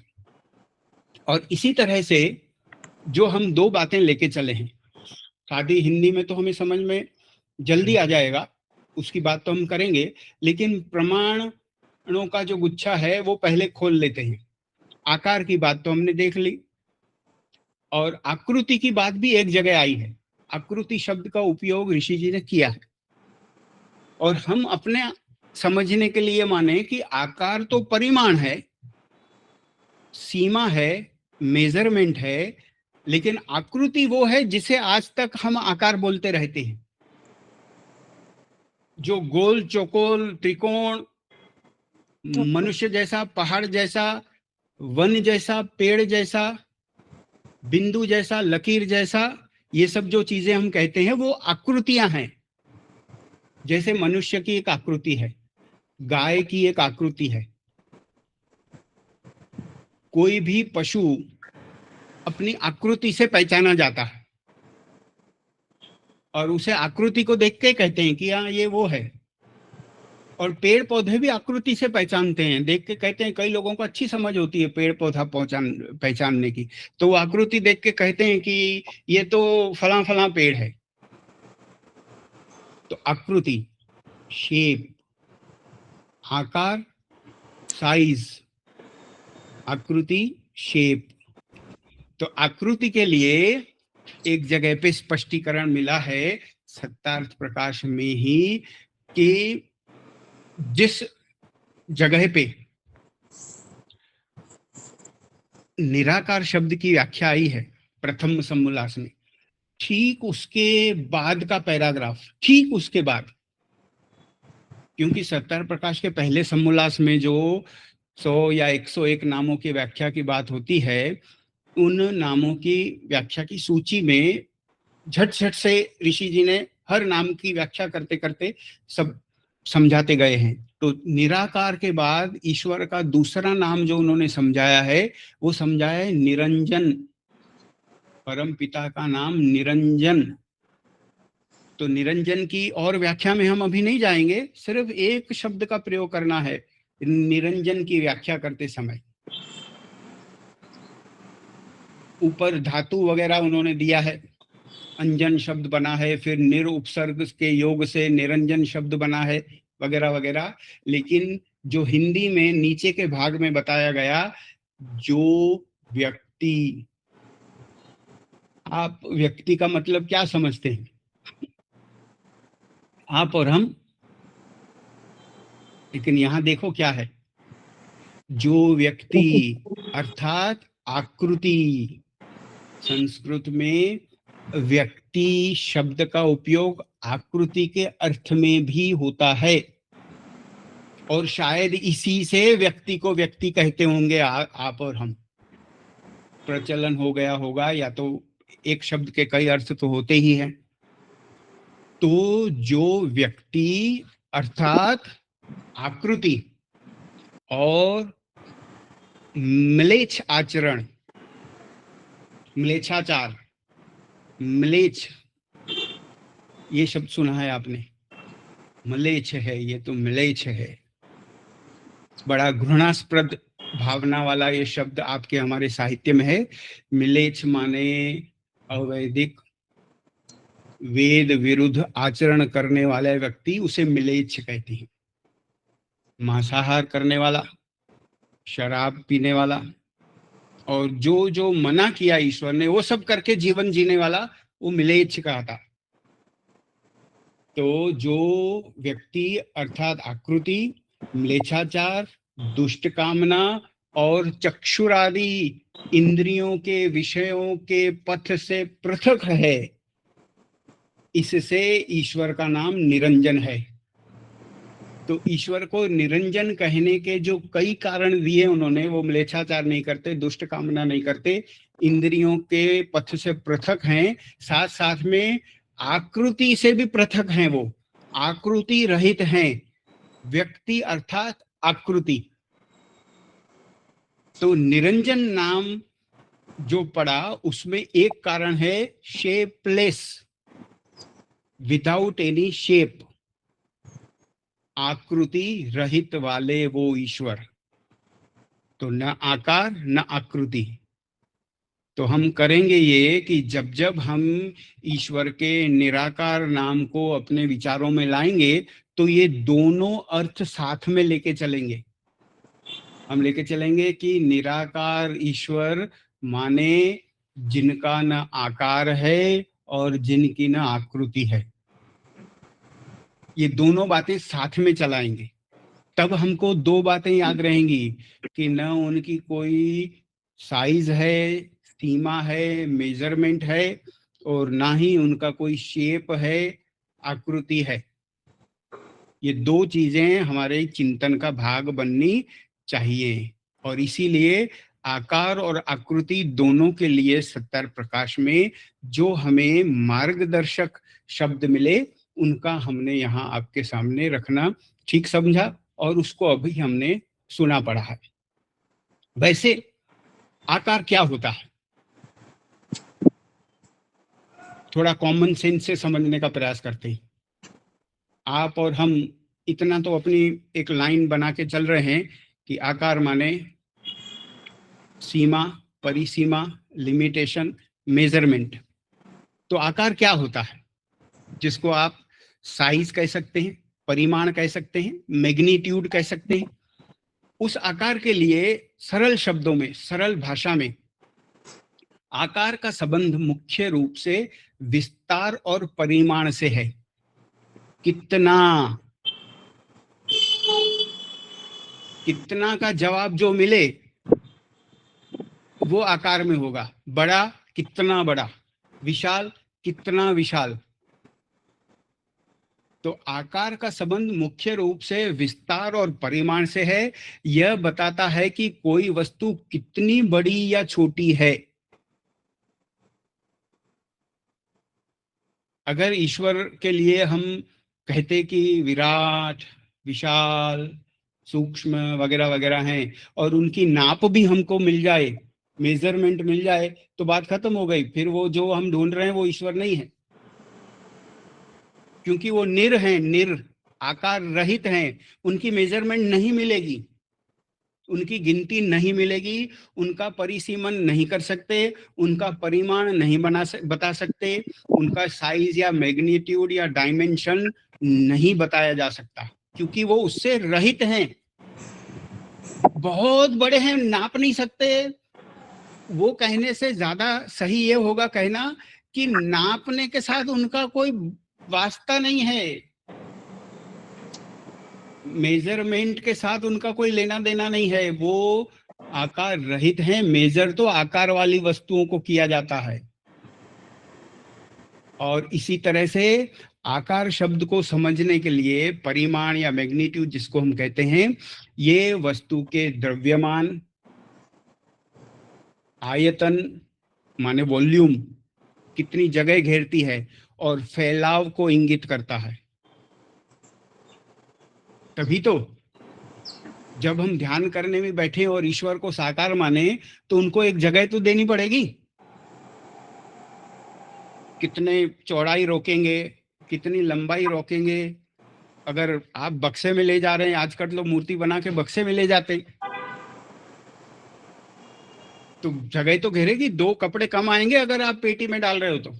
और इसी तरह से जो हम दो बातें लेके चले हैं, सादी हिंदी में तो हमें समझ में जल्दी आ जाएगा, उसकी बात तो हम करेंगे, लेकिन प्रमाणों का जो गुच्छा है वो पहले खोल लेते हैं। आकार की बात तो हमने देख ली, और आकृति की बात भी एक जगह आई है। आकृति शब्द का उपयोग ऋषि जी ने किया है, और हम अपने समझने के लिए माने कि आकार तो परिमाण है, सीमा है, मेजरमेंट है, लेकिन आकृति वो है जिसे आज तक हम आकार बोलते रहते हैं। जो गोल, चौकोर, त्रिकोण, मनुष्य जैसा, पहाड़ जैसा, वन जैसा, पेड़ जैसा, बिंदु जैसा, लकीर जैसा, ये सब जो चीजें हम कहते हैं वो आकृतियां हैं। जैसे मनुष्य की एक आकृति है, गाय की एक आकृति है, कोई भी पशु अपनी आकृति से पहचाना जाता है और उसे आकृति को देख के कहते हैं कि हाँ ये वो है। और पेड़ पौधे भी आकृति से पहचानते हैं, देख के कहते हैं। कई लोगों को अच्छी समझ होती है पेड़ पौधा पहचानने की, तो वो आकृति देख के कहते हैं कि ये तो फला फला पेड़ है। तो आकृति, शेप, आकार, साइज, आकृति, शेप। तो आकृति के लिए एक जगह पे स्पष्टीकरण मिला है सत्यार्थ प्रकाश में ही कि जिस जगह पे निराकार शब्द की व्याख्या आई है प्रथम समोल्लास में, ठीक उसके बाद का पैराग्राफ, ठीक उसके बाद, क्योंकि सत्यार्थ प्रकाश के पहले समोल्लास में जो 100 या 101 नामों की व्याख्या की बात होती है, उन नामों की व्याख्या की सूची में झट झट से ऋषि जी ने हर नाम की व्याख्या करते करते सब समझाते गए हैं। तो निराकार के बाद ईश्वर का दूसरा नाम जो उन्होंने समझाया है वो समझाया है निरंजन। परम पिता का नाम निरंजन। तो निरंजन की और व्याख्या में हम अभी नहीं जाएंगे, सिर्फ एक शब्द का प्रयोग करना है निरंजन की व्याख्या करते समय। ऊपर धातु वगैरह उन्होंने दिया है, अंजन शब्द बना है, फिर निर उपसर्ग के योग से निरंजन शब्द बना है, वगैरह वगैरह। लेकिन जो हिंदी में नीचे के भाग में बताया गया, जो व्यक्ति, आप व्यक्ति का मतलब क्या समझते हैं, आप और हम? लेकिन यहां देखो क्या है, जो व्यक्ति अर्थात आकृति। संस्कृत में व्यक्ति शब्द का उपयोग आकृति के अर्थ में भी होता है, और शायद इसी से व्यक्ति को व्यक्ति कहते होंगे आप और हम। प्रचलन हो गया होगा, या तो एक शब्द के कई अर्थ तो होते ही हैं। तो जो व्यक्ति अर्थात आकृति और म्लेच्छ आचरण, म्लेच्छाचार, म्लेच्छ, ये शब्द सुना है आपने, म्लेच्छ है, ये तो म्लेच्छ है। बड़ा घृणास्पद भावना वाला ये शब्द आपके हमारे साहित्य में है। म्लेच्छ माने अवैदिक, वेद विरुद्ध आचरण करने वाला व्यक्ति, उसे म्लेच्छ कहते हैं। मांसाहार करने वाला, शराब पीने वाला, और जो जो मना किया ईश्वर ने वो सब करके जीवन जीने वाला, वो म्लेच्छ कहता। तो जो व्यक्ति अर्थात आकृति, म्लेच्छाचार, दुष्ट कामना और चक्षुरादि इंद्रियों के विषयों के पथ से पृथक है, इससे ईश्वर का नाम निरंजन है। तो ईश्वर को निरंजन कहने के जो कई कारण दिए उन्होंने, वो म्लेच्छाचार नहीं करते, दुष्ट कामना नहीं करते, इंद्रियों के पथ से पृथक हैं, साथ साथ में आकृति से भी पृथक हैं, वो आकृति रहित हैं। व्यक्ति अर्थात आकृति। तो निरंजन नाम जो पड़ा उसमें एक कारण है शेपलेस, विदाउट एनी शेप, आकृति रहित वाले वो ईश्वर। तो न आकार न आकृति। तो हम करेंगे ये कि जब जब हम ईश्वर के निराकार नाम को अपने विचारों में लाएंगे तो ये दोनों अर्थ साथ में लेके चलेंगे। हम लेके चलेंगे कि निराकार ईश्वर माने जिनका न आकार है और जिनकी न आकृति है। ये दोनों बातें साथ में चलाएंगे, तब हमको दो बातें याद रहेंगी कि न उनकी कोई साइज है, सीमा है, मेजरमेंट है, और ना ही उनका कोई शेप है, आकृति है। ये दो चीजें हमारे चिंतन का भाग बननी चाहिए। और इसीलिए आकार और आकृति दोनों के लिए सत्यार्थ प्रकाश में जो हमें मार्गदर्शक शब्द मिले, उनका हमने यहाँ आपके सामने रखना ठीक समझा, और उसको अभी हमने सुना पढ़ा है। वैसे आकार क्या होता है, थोड़ा कॉमन सेंस से समझने का प्रयास करते हैं। आप और हम इतना तो अपनी एक लाइन बना के चल रहे हैं कि आकार माने सीमा, परिसीमा, लिमिटेशन, मेजरमेंट। तो आकार क्या होता है, जिसको आप साइज कह सकते हैं, परिमाण कह सकते हैं, मैग्नीट्यूड कह सकते हैं। उस आकार के लिए सरल शब्दों में, सरल भाषा में, आकार का संबंध मुख्य रूप से विस्तार और परिमाण से है। कितना कितना का जवाब जो मिले वो आकार में होगा। बड़ा, कितना बड़ा, विशाल, कितना विशाल। तो आकार का संबंध मुख्य रूप से विस्तार और परिमाण से है। यह बताता है कि कोई वस्तु कितनी बड़ी या छोटी है। अगर ईश्वर के लिए हम कहते कि विराट, विशाल, सूक्ष्म वगैरह वगैरह हैं और उनकी नाप भी हमको मिल जाए, मेजरमेंट मिल जाए, तो बात खत्म हो गई। फिर वो जो हम ढूंढ रहे हैं वो ईश्वर नहीं है, क्योंकि वो निर हैं, निर, आकार रहित हैं। उनकी मेजरमेंट नहीं मिलेगी, उनकी गिनती नहीं मिलेगी, उनका परिसीमन नहीं कर सकते, उनका परिमाण नहीं बता सकते, उनका साइज या मैग्नीट्यूड या डायमेंशन नहीं बताया जा सकता, क्योंकि वो उससे रहित हैं। बहुत बड़े हैं, नाप नहीं सकते। वो कहने से ज्यादा सही ये होगा कहना कि नापने के साथ उनका कोई वास्ता नहीं है, मेजरमेंट के साथ उनका कोई लेना देना नहीं है। वो आकार रहित हैं। मेजर तो आकार वाली वस्तुओं को किया जाता है। और इसी तरह से आकार शब्द को समझने के लिए परिमाण या मैग्नीट्यूड जिसको हम कहते हैं, ये वस्तु के द्रव्यमान, आयतन माने वॉल्यूम, कितनी जगह घेरती है, और फैलाव को इंगित करता है। तभी तो जब हम ध्यान करने में बैठे और ईश्वर को साकार माने तो उनको एक जगह तो देनी पड़ेगी। कितने चौड़ाई रोकेंगे, कितनी लंबाई रोकेंगे। अगर आप बक्से में ले जा रहे हैं, आजकल लोग मूर्ति बना के बक्से में ले जाते, तो जगह तो घेरेगी, 2 कपड़े कम आएंगे अगर आप पेटी में डाल रहे हो तो।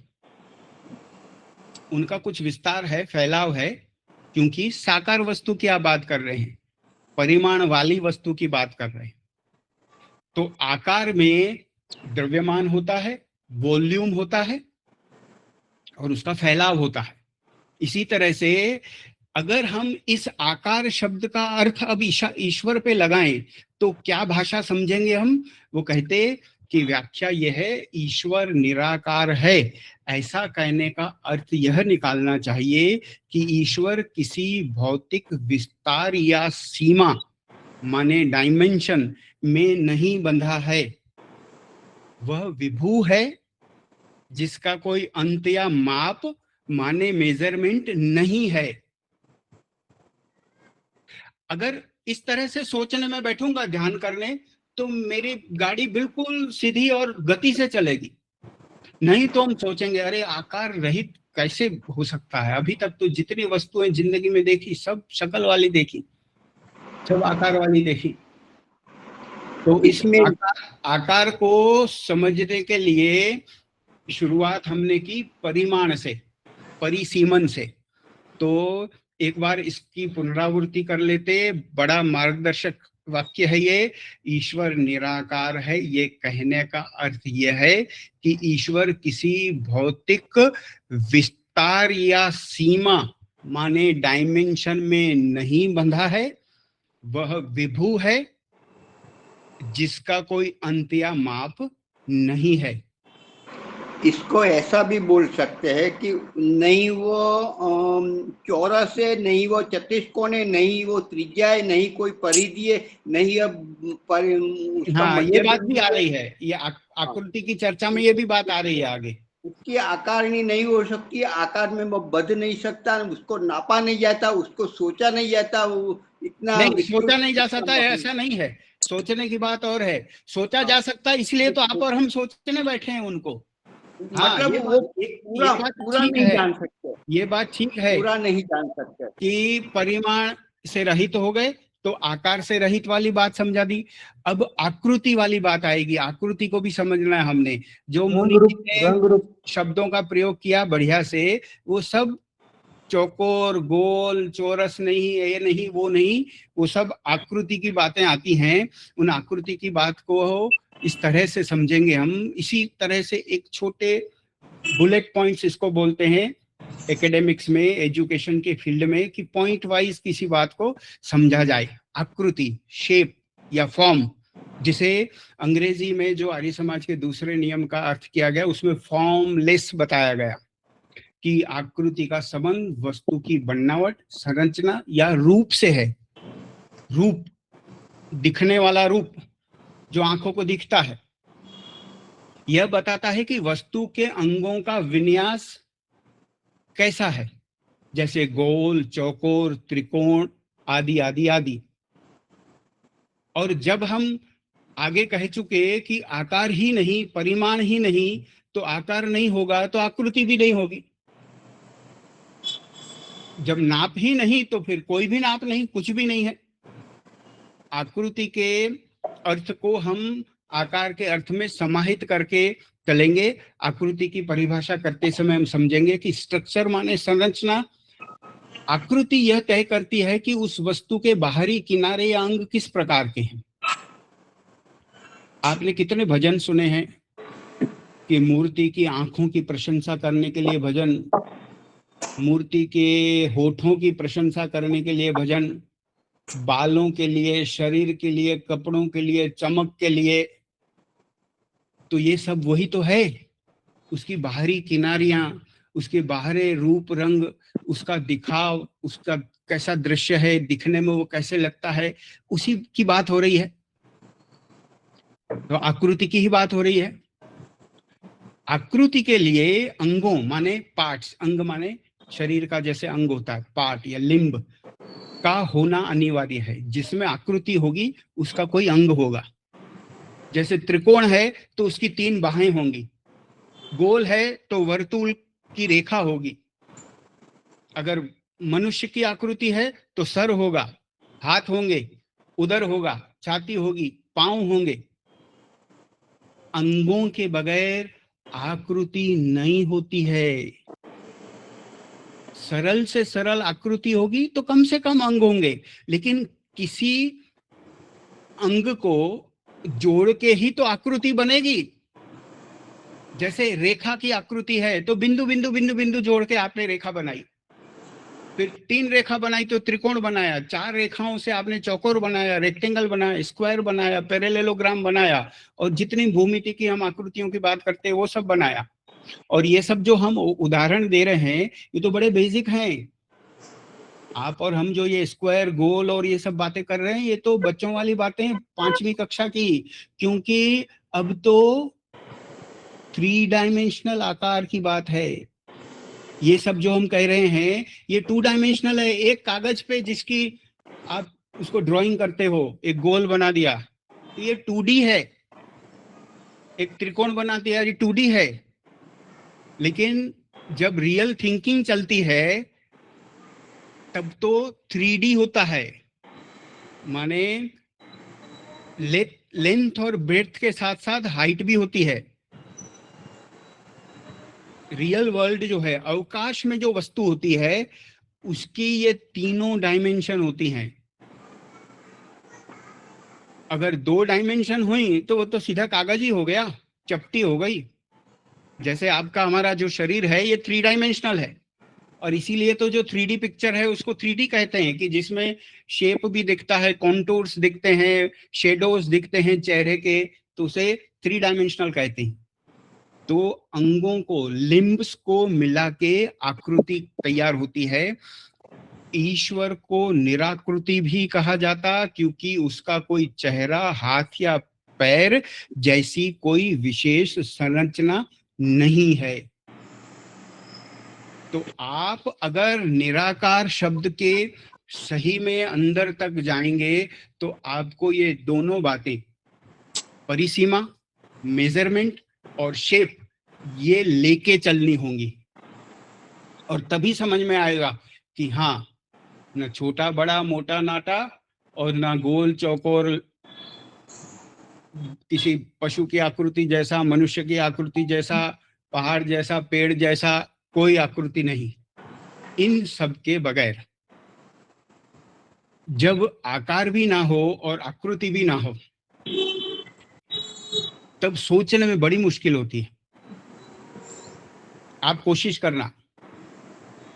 उनका कुछ विस्तार है, फैलाव है, क्योंकि साकार वस्तु की आप बात कर रहे हैं, परिमाण वाली वस्तु की बात कर रहे हैं। तो आकार में द्रव्यमान होता है, वॉल्यूम होता है और उसका फैलाव होता है। इसी तरह से अगर हम इस आकार शब्द का अर्थ अब ईश्वर पे लगाएं तो क्या भाषा समझेंगे हम? वो कहते कि व्याख्या यह है, ईश्वर निराकार है। ऐसा कहने का अर्थ यह निकालना चाहिए कि ईश्वर किसी भौतिक विस्तार या सीमा माने डायमेंशन में नहीं बंधा है। वह विभू है जिसका कोई अंत या माप माने मेजरमेंट नहीं है। अगर इस तरह से सोचने में बैठूंगा ध्यान करने, तो मेरी गाड़ी बिल्कुल सीधी और गति से चलेगी। नहीं तो हम सोचेंगे अरे आकार रहित कैसे हो सकता है। अभी तक तो जितनी वस्तुएं जिंदगी में देखी सब शक्ल वाली देखी, सब आकार वाली देखी। तो इसमें आकार को समझने के लिए शुरुआत हमने की परिमाण से, परिसीमन से। तो एक बार इसकी पुनरावृत्ति कर लेते। बड़ा मार्गदर्शक वाक्य है ये, ईश्वर निराकार है। ये कहने का अर्थ यह है कि ईश्वर किसी भौतिक विस्तार या सीमा माने डायमेंशन में नहीं बंधा है। वह विभू है जिसका कोई अंत या माप नहीं है। इसको ऐसा भी बोल सकते हैं कि नहीं वो चौरस है, नहीं वो चतुष्कोण है, नहीं वो त्रिज्या है, नहीं कोई परिधि है, नहीं अब हाँ, ये बात भी आ रही है, ये आकृति की चर्चा में ये भी बात आ रही है आगे। उसकी आकारणी नहीं हो सकती, आकार में वो बध नहीं सकता, उसको नापा नहीं जाता, उसको सोचा नहीं जाता, वो इतना नहीं सोचा नहीं जा सकता है, ऐसा नहीं है। सोचने की बात और है, सोचा जा सकता है, इसलिए तो आप और हम सोचने बैठे हैं उनको। हाँ, मतलब ये वो ये बात पूरा ठीक नहीं है, जान सकते, ये बात ठीक है पूरा नहीं जान सकते। कि परिमाण से रहित हो गए तो आकार से रहित वाली बात समझा दी। अब आकृति वाली बात आएगी, आकृति को भी समझना है हमने। जो मुनि जी ने रंग रूप शब्दों का प्रयोग किया बढ़िया से, वो सब चौकोर, गोल, चौरस नहीं, ये नहीं, वो नहीं, वो सब आकृति की बातें आती हैं। उन आकृति की बात को इस तरह से समझेंगे हम। इसी तरह से एक छोटे बुलेट पॉइंट्स इसको बोलते हैं एकेडमिक्स में, एजुकेशन के फील्ड में, कि पॉइंट वाइज किसी बात को समझा जाए। आकृति, शेप या फॉर्म, जिसे अंग्रेजी में जो आर्य समाज के दूसरे नियम का अर्थ किया गया, उसमें फॉर्मलेस बताया गया कि आकृति का संबंध वस्तु की बनावट, संरचना या रूप से है। रूप, दिखने वाला रूप जो आंखों को दिखता है, यह बताता है कि वस्तु के अंगों का विन्यास कैसा है, जैसे गोल, चौकोर, त्रिकोण आदि आदि आदि। और जब हम आगे कह चुके कि आकार ही नहीं, परिमाण ही नहीं, तो आकार नहीं होगा तो आकृति भी नहीं होगी। जब नाप ही नहीं तो फिर कोई भी नाप नहीं, कुछ भी नहीं है। आकृति के अर्थ को हम आकार के अर्थ में समाहित करके चलेंगे। आकृति की परिभाषा करते समय हम समझेंगे कि स्ट्रक्चर माने संरचना। आकृति यह तय करती है कि उस वस्तु के बाहरी किनारे या अंग किस प्रकार के हैं। आपने कितने भजन सुने हैं कि मूर्ति की आंखों की प्रशंसा करने के लिए भजन, मूर्ति के होठों की प्रशंसा करने के लिए भजन, बालों के लिए, शरीर के लिए, कपड़ों के लिए, चमक के लिए। तो ये सब वही तो है, उसकी बाहरी किनारियां, उसके बाहरी रूप रंग, उसका दिखाव, उसका कैसा दृश्य है, दिखने में वो कैसे लगता है, उसी की बात हो रही है। तो आकृति की ही बात हो रही है। आकृति के लिए अंगों माने पार्ट्स, अंग माने शरीर का जैसे अंग होता है, पार्ट या लिम्ब का होना अनिवार्य है। जिसमें आकृति होगी उसका कोई अंग होगा। जैसे त्रिकोण है तो उसकी 3 बाहें होंगी, गोल है तो वर्तुल की रेखा होगी। अगर मनुष्य की आकृति है तो सर होगा, हाथ होंगे, उदर होगा, छाती होगी, पांव होंगे। अंगों के बगैर आकृति नहीं होती है। सरल से सरल आकृति होगी तो कम से कम अंग होंगे, लेकिन किसी अंग को जोड़ के ही तो आकृति बनेगी। जैसे रेखा की आकृति है तो बिंदु बिंदु बिंदु बिंदु जोड़ के आपने रेखा बनाई, फिर 3 रेखा बनाई तो त्रिकोण बनाया, 4 रेखाओं से आपने चौकोर बनाया, रेक्टेंगल बनाया, स्क्वायर बनाया, पैरेललोग्राम बनाया, और जितनी भूमिति की हम आकृतियों की बात करते हैं वो सब बनाया। और ये सब जो हम उदाहरण दे रहे हैं ये तो बड़े बेसिक हैं। आप और हम जो ये स्क्वायर, गोल और ये सब बातें कर रहे हैं, ये तो बच्चों वाली बातें 5वीं कक्षा की, क्योंकि अब तो 3 डायमेंशनल आकार की बात है। ये सब जो हम कह रहे हैं ये 2 डायमेंशनल है। एक कागज पे जिसकी आप उसको ड्राइंग करते हो, एक गोल बना दिया तो ये 2D है, एक त्रिकोण बना दिया ये 2D है। लेकिन जब रियल थिंकिंग चलती है तब तो 3D होता है, माने लेंथ और ब्रेड्थ के साथ साथ हाइट भी होती है। रियल वर्ल्ड जो है, अवकाश में जो वस्तु होती है, उसकी ये 3 डायमेंशन होती हैं। अगर 2 डायमेंशन हुई तो वो तो सीधा कागज ही हो गया, चपटी हो गई। जैसे आपका हमारा जो शरीर है ये 3 डायमेंशनल है, और इसीलिए तो जो 3D पिक्चर है उसको 3D कहते हैं, कि जिसमें शेप भी दिखता है, कॉन्टूर्स दिखते हैं, शेडोज दिखते हैं चेहरे के, तो उसे 3 डायमेंशनल कहते हैं। तो अंगों को, लिम्ब्स को मिला के आकृति तैयार होती है। ईश्वर को निराकृति भी कहा जाता, क्योंकि उसका कोई चेहरा, हाथ या पैर जैसी कोई विशेष संरचना नहीं है। तो आप अगर निराकार शब्द के सही में अंदर तक जाएंगे तो आपको ये दोनों बातें, परिसीमा, मेजरमेंट और शेप, ये लेके चलनी होंगी। और तभी समझ में आएगा कि हाँ, न छोटा बड़ा मोटा नाटा और ना गोल चौकोर, किसी पशु की आकृति जैसा, मनुष्य की आकृति जैसा, पहाड़ जैसा, पेड़ जैसा, कोई आकृति नहीं। इन सब के बगैर जब आकार भी ना हो और आकृति भी ना हो, तब सोचने में बड़ी मुश्किल होती है। आप कोशिश करना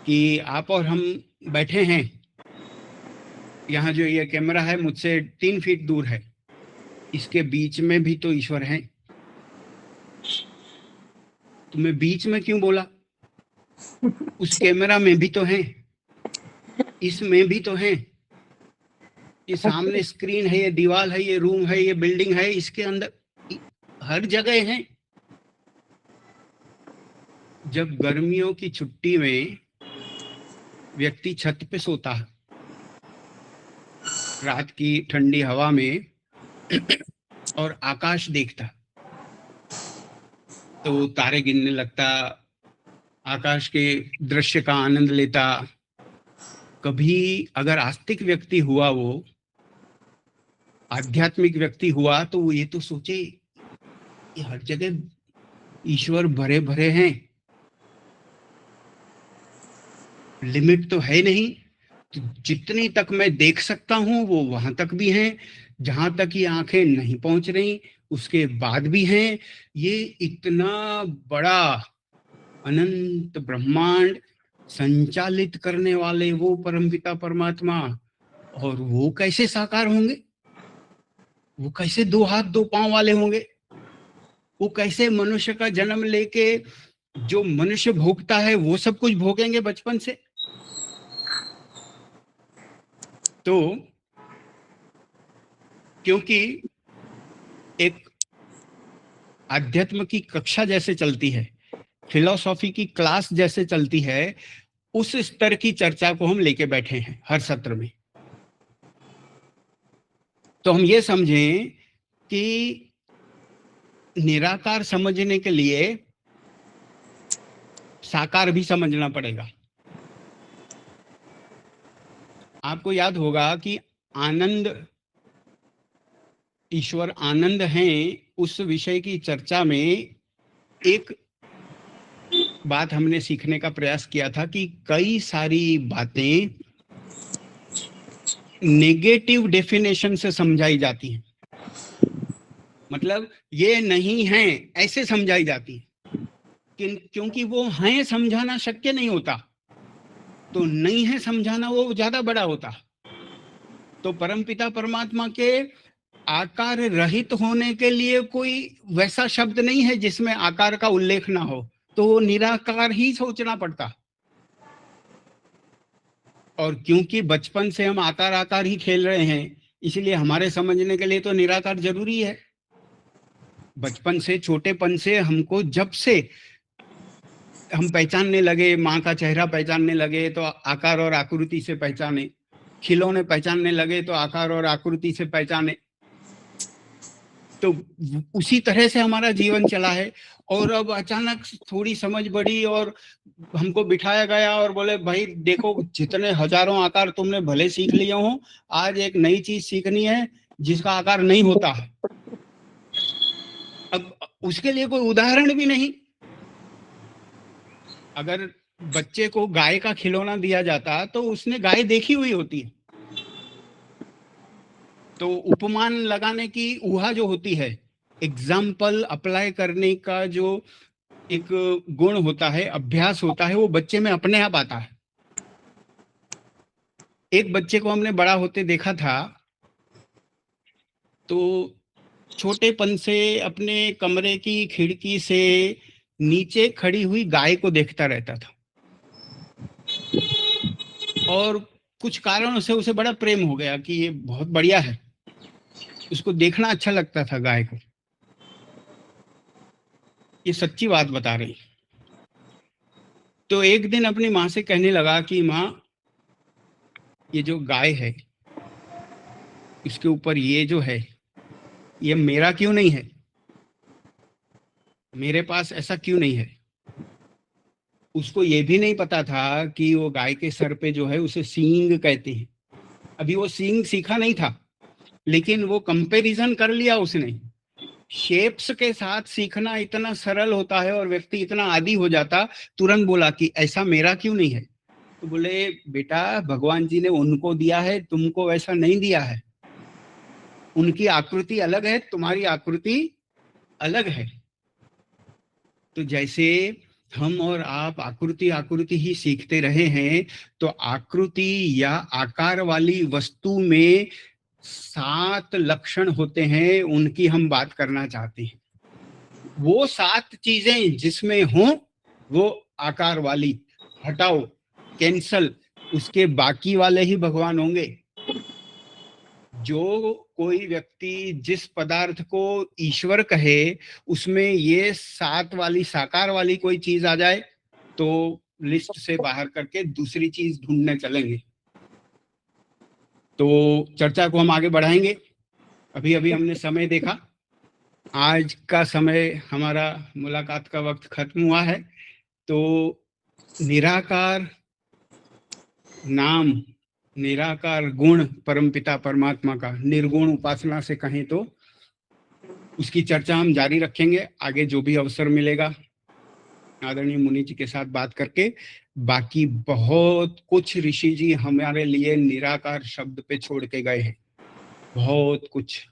कि आप और हम बैठे हैं, यहाँ जो ये कैमरा है मुझसे 3 फीट दूर है, इसके बीच में भी तो ईश्वर है। तो मैं बीच में क्यों बोला? उस कैमरा में भी तो है, इसमें भी तो है, ये सामने स्क्रीन है, ये दीवार है, ये रूम है, ये बिल्डिंग है, इसके अंदर हर जगह है। जब गर्मियों की छुट्टी में व्यक्ति छत पे सोता है, रात की ठंडी हवा में, और आकाश देखता, तो तारे गिनने लगता, आकाश के दृश्य का आनंद लेता। कभी अगर आस्तिक व्यक्ति हुआ, वो आध्यात्मिक व्यक्ति हुआ, तो वो ये तो सोचे कि हर जगह ईश्वर भरे भरे हैं, लिमिट तो है नहीं। तो जितनी तक मैं देख सकता हूं वो वहां तक भी हैं, जहां तक ये आंखें नहीं पहुंच रही उसके बाद भी हैं। ये इतना बड़ा अनंत ब्रह्मांड संचालित करने वाले वो परमपिता परमात्मा, और वो कैसे साकार होंगे? वो कैसे 2 हाथ 2 पांव वाले होंगे? वो कैसे मनुष्य का जन्म लेके जो मनुष्य भोगता है वो सब कुछ भोगेंगे बचपन से? तो क्योंकि एक अध्यात्म की कक्षा जैसे चलती है, फिलॉसफी की क्लास जैसे चलती है, उस स्तर की चर्चा को हम लेके बैठे हैं हर सत्र में। तो हम ये समझें कि निराकार समझने के लिए साकार भी समझना पड़ेगा। आपको याद होगा कि आनंद, ईश्वर आनंद हैं, उस विषय की चर्चा में एक बात हमने सीखने का प्रयास किया था कि कई सारी बातें नेगेटिव डेफिनेशन से समझाई जाती हैं। मतलब ये नहीं है ऐसे समझाई जाती है, क्योंकि वो हैं समझाना शक्य नहीं होता, तो नहीं है समझाना वो ज्यादा बड़ा होता। तो परमपिता परमात्मा के आकार रहित होने के लिए कोई वैसा शब्द नहीं है जिसमें आकार का उल्लेख ना हो, तो वो निराकार ही सोचना पड़ता। और क्योंकि बचपन से हम आकार आकार ही खेल रहे हैं, इसलिए हमारे समझने के लिए तो निराकार जरूरी है। बचपन से, छोटेपन से हमको जब से हम पहचानने लगे, माँ का चेहरा पहचानने लगे तो आकार और आकृति से पहचाने, खिलौने पहचानने लगे तो आकार और आकृति से पहचाने। तो उसी तरह से हमारा जीवन चला है। और अब अचानक थोड़ी समझ बढ़ी और हमको बिठाया गया और बोले भाई देखो, जितने हजारों आकार तुमने भले सीख लिए हो, आज एक नई चीज सीखनी है जिसका आकार नहीं होता है। अब उसके लिए कोई उदाहरण भी नहीं। अगर बच्चे को गाय का खिलौना दिया जाता तो उसने गाय देखी हुई होती है, तो उपमान लगाने की ऊहा जो होती है, एग्जाम्पल अप्लाई करने का जो एक गुण होता है, अभ्यास होता है, वो बच्चे में अपने आप आता है। एक बच्चे को हमने बड़ा होते देखा था, तो छोटेपन से अपने कमरे की खिड़की से नीचे खड़ी हुई गाय को देखता रहता था, और कुछ कारणों से उसे बड़ा प्रेम हो गया कि ये बहुत बढ़िया है, उसको देखना अच्छा लगता था गाय को। ये सच्ची बात बता रही। तो एक दिन अपनी माँ से कहने लगा कि माँ, ये जो गाय है इसके ऊपर ये जो है ये मेरा क्यों नहीं है, मेरे पास ऐसा क्यों नहीं है। उसको ये भी नहीं पता था कि वो गाय के सर पे जो है उसे सींग कहते हैं। अभी वो सींग सीखा नहीं था, लेकिन वो कंपैरिजन कर लिया उसने। शेप्स के साथ सीखना इतना सरल होता है और व्यक्ति इतना आदी हो जाता, तुरंत बोला कि ऐसा मेरा क्यों नहीं है। तो बोले बेटा भगवान जी ने उनको दिया है, तुमको वैसा नहीं दिया है। उनकी आकृति अलग है, तुम्हारी आकृति अलग है। तो जैसे हम और आप आकृति आकृति ही सीखते रहे हैं, तो आकृति या आकार वाली वस्तु में 7 लक्षण होते हैं, उनकी हम बात करना चाहते हैं। वो 7 चीजें जिसमें हों वो आकार वाली हटाओ, कैंसल, उसके बाकी वाले ही भगवान होंगे। जो कोई व्यक्ति जिस पदार्थ को ईश्वर कहे उसमें ये 7 वाली साकार वाली कोई चीज आ जाए तो लिस्ट से बाहर करके दूसरी चीज ढूंढने चलेंगे। तो चर्चा को हम आगे बढ़ाएंगे। अभी अभी हमने समय देखा, आज का समय हमारा मुलाकात का वक्त खत्म हुआ है। तो निराकार नाम, निराकार गुण परमपिता परमात्मा का, निर्गुण उपासना से कहें तो, उसकी चर्चा हम जारी रखेंगे। आगे जो भी अवसर मिलेगा आदरणीय मुनि जी के साथ बात करके। बाकी बहुत कुछ ऋषि जी हमारे लिए निराकार शब्द पे छोड़ के गए हैं, बहुत कुछ।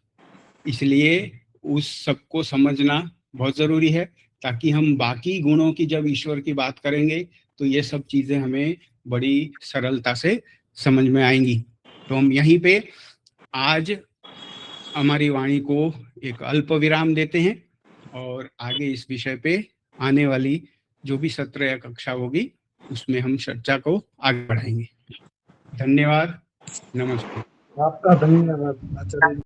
इसलिए उस सबको समझना बहुत जरूरी है, ताकि हम बाकी गुणों की जब ईश्वर की बात करेंगे तो ये सब चीजें हमें बड़ी सरलता से समझ में आएंगी। तो हम यहीं पे आज हमारी वाणी को एक अल्प विराम देते हैं और आगे इस विषय पे आने वाली जो भी सत्र या कक्षा होगी उसमें हम चर्चा को आगे बढ़ाएंगे। धन्यवाद, नमस्ते। आपका धन्यवाद आचार्य जी।